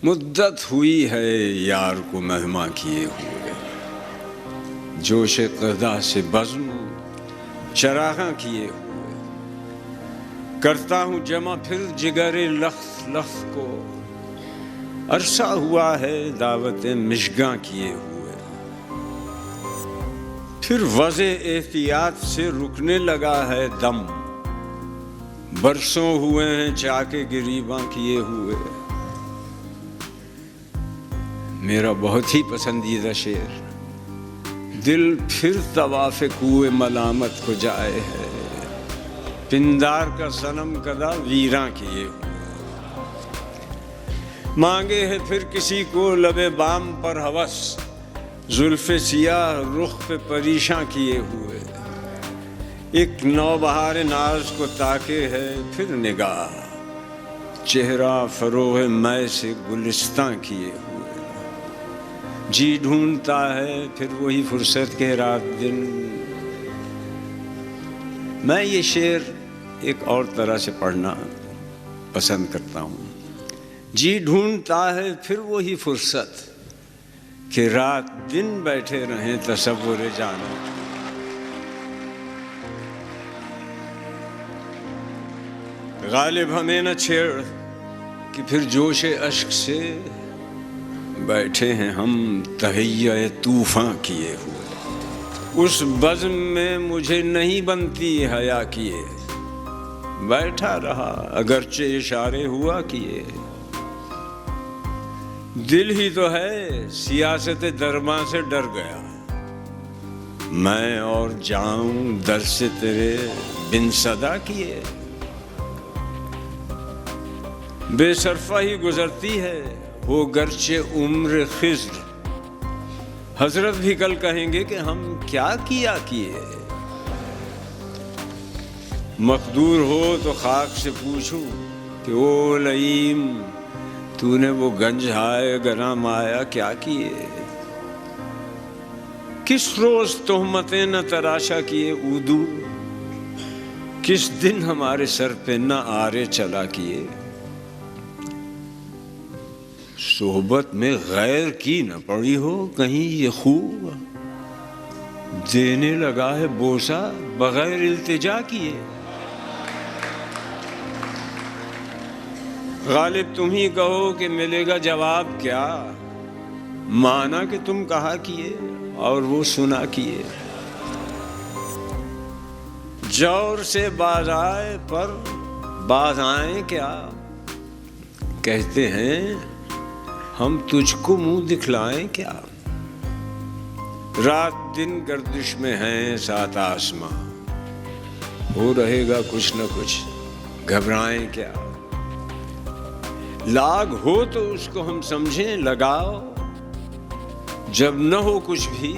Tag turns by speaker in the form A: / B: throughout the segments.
A: مدت ہوئی ہے یار کو مہما کیے ہوئے، جوش قضا سے بزم چراغاں کیے ہوئے، کرتا ہوں جمع پھر جگر لخت لخت کو، عرصہ ہوا ہے دعوت مشگاں کیے ہوئے، پھر وضع احتیاط سے رکنے لگا ہے دم، برسوں ہوئے ہیں چاکے گریباں کیے ہوئے۔ میرا بہت ہی پسندیدہ شعر، دل پھر طواف کوئے ملامت کو جائے ہے، پندار کا صنم کدا ویراں کیے ہوئے، مانگے ہے پھر کسی کو لب بام پر ہوس، زلف سیاہ رخ پہ پریشاں کیے ہوئے، ایک نوبہار ناز کو تاکے ہے پھر نگاہ، چہرہ فروغ مے سے گلستاں کیے ہوئے، جی ڈھونڈتا ہے پھر وہی فرصت کے رات دن۔ میں یہ شعر ایک اور طرح سے پڑھنا پسند کرتا ہوں، جی ڈھونڈتا ہے پھر وہی فرصت کہ رات دن بیٹھے رہیں تصور جانا۔ غالب ہمیں نہ چھیڑ کہ پھر جوش اشک سے بیٹھے ہیں ہم تہیہ طوفاں کیے ہوئے، اس بزم میں مجھے نہیں بنتی حیا کیے، بیٹھا رہا اگرچہ اشارے ہوا کیے، دل ہی تو ہے سیاست درباں سے ڈر گیا، میں اور جاؤں در سے تیرے بن صدا کیے، بے صرفہ ہی گزرتی ہے وہ گرچہ عمر خضر، حضرت بھی کل کہیں گے کہ ہم کیا کیا کیے، مقدور ہو تو خاک سے پوچھوں کہ او لئیم تو نے وہ گنج ہائے گراں مایا کیا کیے، کس روز تہمتیں نہ تراشا کیے اودو، کس دن ہمارے سر پہ نہ آرے چلا کیے، صحبت میں غیر کی نہ پڑی ہو کہیں یہ خوب، دینے لگا ہے بوسہ بغیر التجا کیے، غالب تم ہی کہو کہ ملے گا جواب کیا، مانا کہ تم کہا کیے اور وہ سنا کیے، جور سے باز آئے پر باز آئیں کیا، کہتے ہیں ہم تجھ کو منہ دکھلائیں کیا، رات دن گردش میں ہیں سات آسماں، ہو رہے گا کچھ نہ کچھ گھبرائیں کیا، لاگ ہو تو اس کو ہم سمجھیں لگاؤ، جب نہ ہو کچھ بھی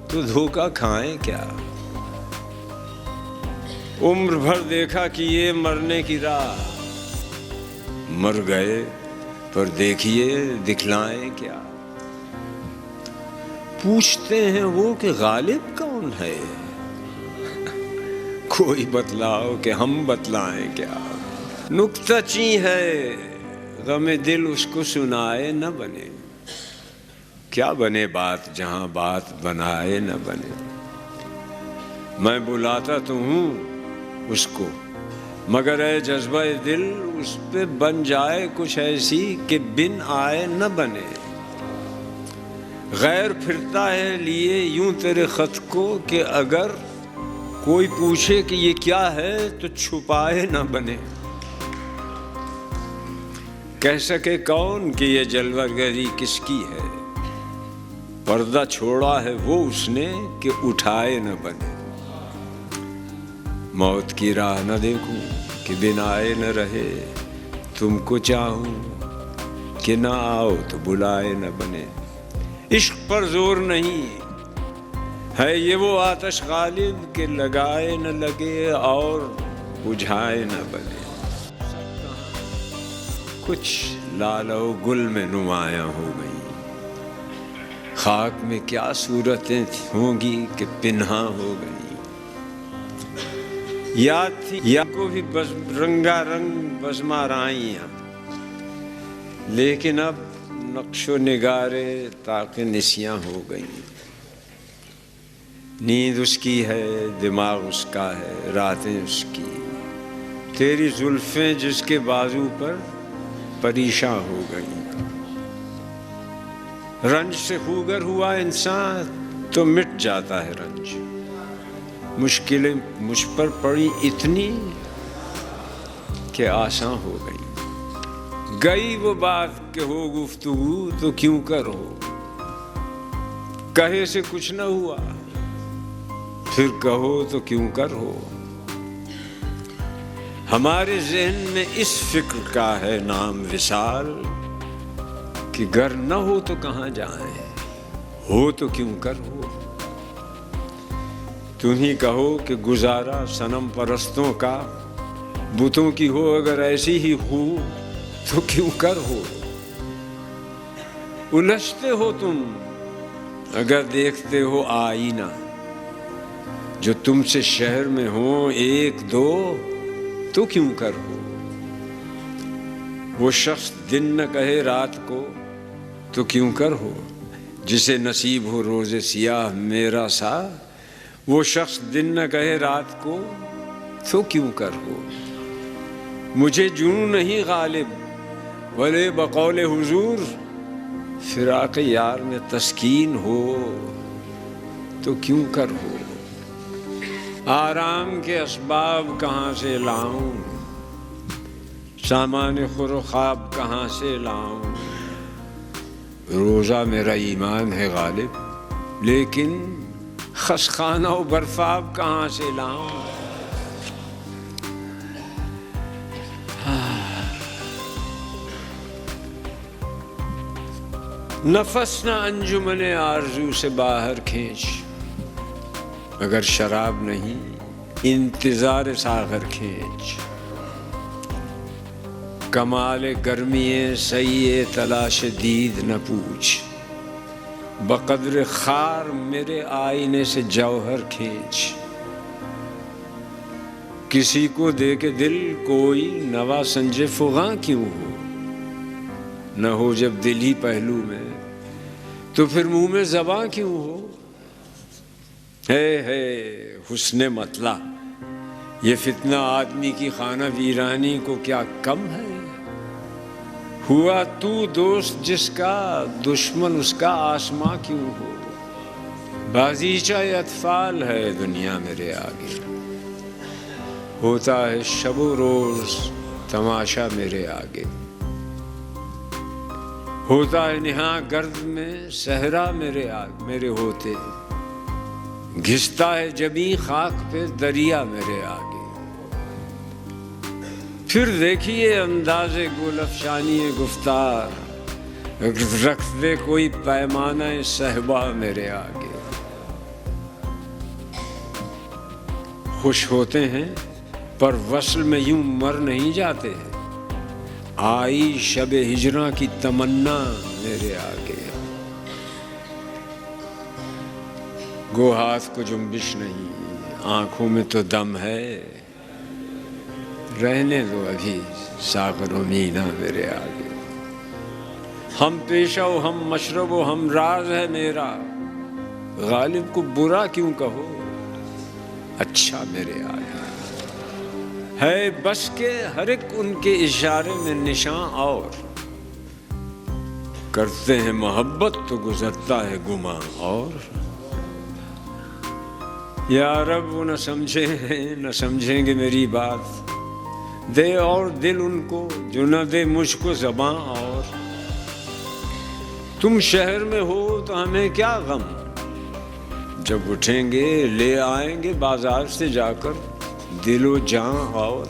A: تو دھوکہ کھائیں کیا، عمر بھر دیکھا کہ یہ مرنے کی راہ، مر گئے پر دیکھیے دکھلائیں کیا، پوچھتے ہیں وہ کہ غالب کون ہے، کوئی بتلاؤ کہ ہم بتلائیں کیا، نکتہ چیں ہے غم دل اس کو سنائے نہ بنے، کیا بنے بات جہاں بات بنائے نہ بنے، میں بلاتا تو ہوں اس کو مگر اے جذبہ دل اس پہ بن جائے کچھ ایسی کہ بن آئے نہ بنے، غیر پھرتا ہے لیے یوں تیرے خط کو کہ اگر کوئی پوچھے کہ یہ کیا ہے تو چھپائے نہ بنے، کہہ سکے کون کہ یہ جلوہ گری کس کی ہے، پردہ چھوڑا ہے وہ اس نے کہ اٹھائے نہ بنے، موت کی راہ نہ دیکھوں کہ بن آئے نہ رہے، تم کو چاہوں کہ نہ آؤ تو بلائے نہ بنے، عشق پر زور نہیں ہے یہ وہ آتش غالب کہ لگائے نہ لگے اور بجھائے نہ بنے، کچھ لال و گل میں نمایاں ہو گئی، خاک میں کیا صورتیں ہوں گی کہ پنہاں ہو گئی، یاد تھی یا کو بھی رنگا رنگ بزمارائیاں، لیکن اب نقش و نگارے تاکہ نسیاں ہو گئیں. نیند اس کی ہے، دماغ اس کا ہے، راتیں اس کی. تیری زلفیں جس کے بازو پر پریشان ہو گئیں. رنج سے خوگر ہوا انسان تو مٹ جاتا ہے رنج. مشکلیں مجھ پر پڑی اتنی کہ آسان ہو گئی. گئی وہ بات کہ ہو گفتگو تو کیوں کر ہو. کہے سے کچھ نہ ہوا پھر کہو تو کیوں کر ہو. ہمارے ذہن میں اس فکر کا ہے نام وصال کہ گر نہ ہو تو کہاں جائیں، ہو تو کیوں کر ہو. تم ہی کہو کہ گزارا صنم پرستوں کا، بتوں کی ہو اگر ایسی ہی ہو تو کیوں کر ہو. الجھتے ہو تم اگر دیکھتے ہو آئینہ، جو تم سے شہر میں ہوں ایک دو تو کیوں کر ہو. وہ شخص دن نہ کہے رات کو تو کیوں کر ہو، جسے نصیب ہو روز سیاہ میرا سا. وہ شخص دن نہ کہے رات کو تو کیوں کر ہو. مجھے جنوں نہیں غالب ولے بقول حضور، فراق یار میں تسکین ہو تو کیوں کر ہو. آرام کے اسباب کہاں سے لاؤں، سامان خور و خواب کہاں سے لاؤں. روزہ میرا ایمان ہے غالب، لیکن خسخانہ و برفاب کہاں سے لاؤں. نفس نہ انجمن آرزو سے باہر کھینچ، اگر شراب نہیں انتظار ساغر کھینچ. کمال گرمی سعی تلاش دید نہ پوچھ، بقدر خار میرے آئینے سے جوہر کھینچ. کسی کو دے کے دل کوئی نوا سنجے فغاں کیوں ہو. نہ ہو جب دل ہی پہلو میں تو پھر منہ میں زباں کیوں ہو. ہے حسن مطلع یہ فتنہ آدمی کی خانہ ویرانی کو کیا کم ہے. ہوا تو دوست جس کا دشمن اس کا آسماں کیوں ہو. بازیچہ اطفال ہے دنیا میرے آگے، ہوتا ہے شب و روز تماشا میرے آگے. ہوتا ہے نہاں گرد میں صحرا میرے ہوتے، گھستا ہے جبیں خاک پہ دریا میرے آگے. پھر دیکھیے انداز گل افشانی گفتار، رکھ دے کوئی پیمانہ صہبا میرے آگے. خوش ہوتے ہیں پر وصل میں یوں مر نہیں جاتے، آئی شب ہجراں کی تمنا میرے آگے. گو ہاتھ کو جنبش نہیں، آنکھوں میں تو دم ہے، رہنے دو ابھی ساغر و مینا میرے آگے. ہم پیشہ و ہم مشرب و ہم راز ہے میرا، غالب کو برا کیوں کہو اچھا میرے آگے. ہے بس کے ہر ایک ان کے اشارے میں نشان، اور کرتے ہیں محبت تو گزرتا ہے گمان. اور یا رب وہ نہ سمجھیں گے میری بات، دے اور دل ان کو جو نہ دے مجھ کو زباں. اور تم شہر میں ہو تو ہمیں کیا غم، جب اٹھیں گے لے آئیں گے بازار سے جا کر دل و جاں. اور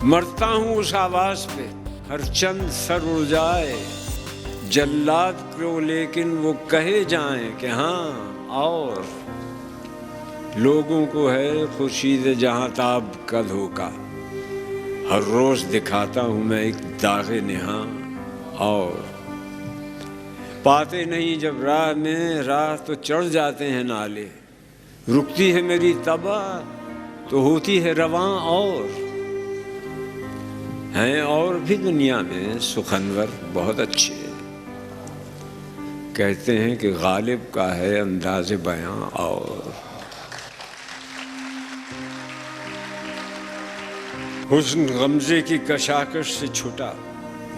A: مرتا ہوں اس آواز پہ ہر چند سر اڑ جائے، جلاد کو لیکن وہ کہے جائیں کہ ہاں. اور لوگوں کو ہے خورشید جہاں تاب کا دھوکا، ہر روز دکھاتا ہوں میں ایک داغ نہاں. اور پاتے نہیں جب راہ میں راہ تو چڑھ جاتے ہیں نالے، رکتی ہے میری طبع تو ہوتی ہے رواں. اور ہیں اور بھی دنیا میں سخنور بہت اچھے، کہتے ہیں کہ غالب کا ہے انداز بیاں اور حسن غمزے کی کشاکش سے چھٹا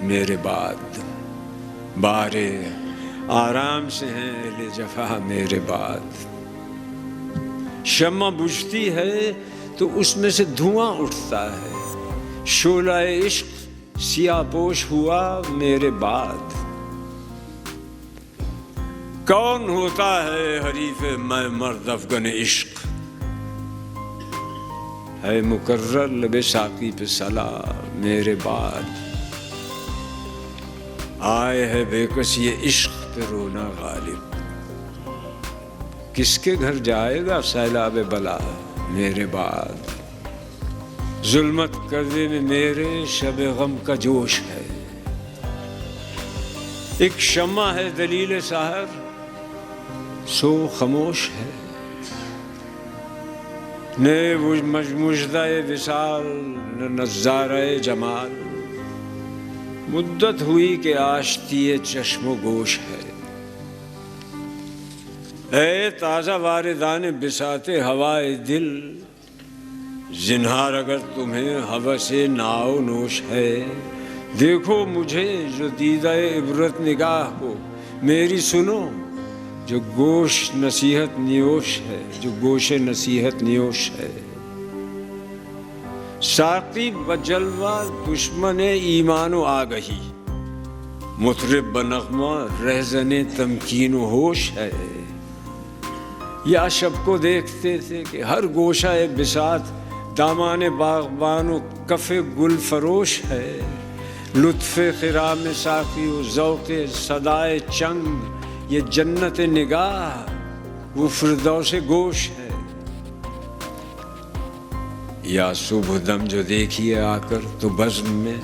A: میرے بعد، بارے آرام سے ہیں اہل جفا میرے بعد۔ شمع بجھتی ہے تو اس میں سے دھواں اٹھتا ہے، شعلہ عشق سیاہ پوش ہوا میرے بعد۔ کون ہوتا ہے حریف میں مرد افغن عشق، ہے مقرر لب ساقی پہ سلام میرے بعد۔ آئے ہے بے کس یہ عشق پہ رونا غالب، کس کے گھر جائے گا سیلاب بلا میرے بعد۔ ظلمت کردے میں میرے شب غم کا جوش ہے، ایک شمع ہے دلیل سحر سو خاموش ہے۔ نہ مژدہ وصال نہ نظارہ جمال، مدت ہوئی کہ آشتی چشم و گوش ہے۔ اے تازہ واردان بساط ہوائے دل، زنہار اگر تمہیں ہوس ناؤ نوش ہے، دیکھو مجھے جو دیدہ عبرت نگاہ کو میری سنو، جو گوش نصیحت نیوش ہے، جو گوش نصیحت نیوش ہے۔ ساقی بجلوہ دشمن ایمان و آگہی، مطرب بنغمہ رہزن تمکین و ہوش ہے۔ یا شب کو دیکھتے تھے کہ ہر گوشہ بساط دامان باغبان و کف گل فروش ہے، لطف خرام ساقی و ذوق صدائے چنگ یہ جنت نگاہ وہ فردوس گوش ہے۔ یا صبح دم جو دیکھیے آ کر تو بزم میں،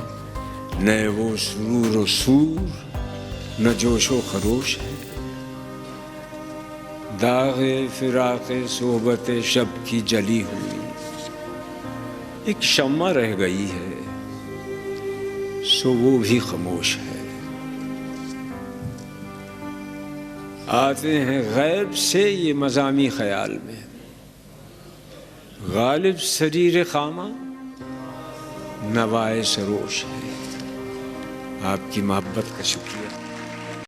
A: نہ وہ سرور و سور نہ جوش و خروش ہے۔ داغ فراق صحبت شب کی جلی ہوئی ایک شمع رہ گئی ہے، سو وہ بھی خاموش ہے۔ آتے ہیں غیب سے یہ مضامی خیال میں، غالب سریر خامہ نوائے سروش ہے۔ آپ کی محبت کا شکریہ۔